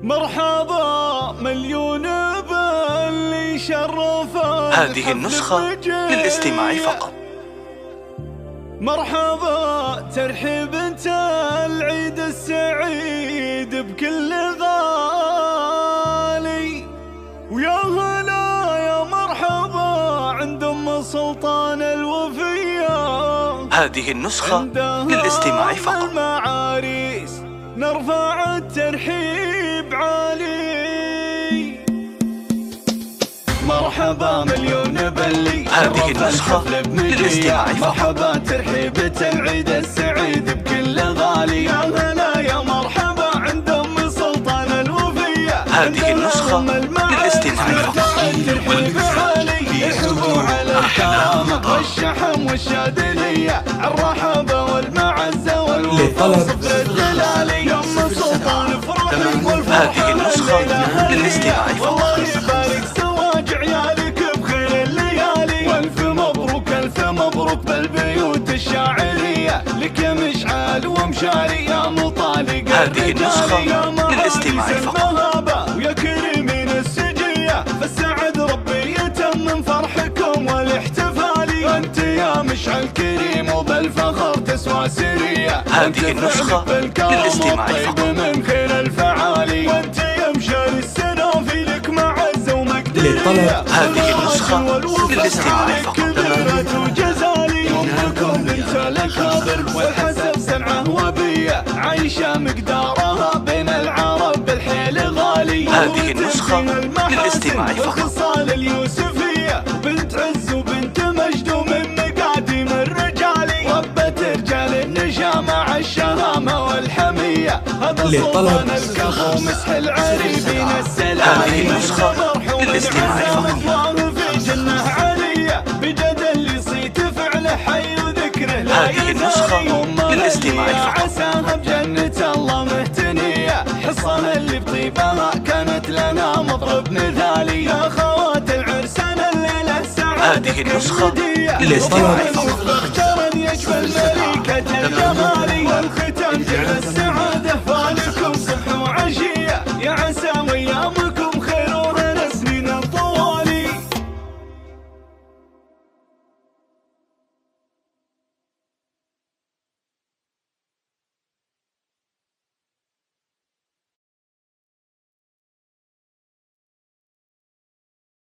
مرحبا مليون باللي شرفت. هذه النسخة للاستماع فقط. مرحبا ترحيب انت العيد السعيد بكل غالي، ويا هلا يا مرحبا عند ام سلطان الوفيه. هذه النسخة للاستماع فقط. المعاريس نرفع الترحيب عالي. مرحبا مليون باللي هذه النسخة للاستماع فقط. مرحبا ترحيبة العيد السعيد بكل غالي، يا هلا يا مرحبا عند ام سلطان الوفيه. هذه النسخة للاستماع فقط. الترحيب عالي يحبوا على الكرامة والشحم والشادلية، الرحابة والمعزة والوصف للدلالي. يا ام سلطان افرحي والفرحة هذه النسخة للاستماع فقط. مبروك بالبيوت الشاعرية، لك يا مشعل ومشاري يا مطالق. هذه النسخة للاستماع فقط. ويا كريمين السجية فالسعد ربي يتمم فرحكم والاحتفالي. انت يا مشعل كريم وبالفخر تسوى سرية. هذه النسخة للاستماع فقط. من خير الفعالي، وانت يا مشاري السنافي لك معزة ومقدرية. هذه النسخة للاستماع فقط. والحسب سمعه وبية عايشة مقدارها بين العرب بالحيل غالي. هذه النسخة للاستماع فقط. خصال اليوسفية بنت عز وبنت مجد ومن مقاديم الرجالي. ربة رجال النجا مع الشهامة والحمية. هذا سلطان الكفو مسح العريبين السلام. هذه النسخة للاستماع فقط. هذه النسخة للاستماع فقط. عساها بجنة الله مهتنية، حصان اللي بطيبها كانت لنا مضرب مثالي. يا خوات العرسان الليلة السعادة هذه النسخة للاستماع فقط. اختارا يشبه الملكة الجمالي، والختام جلس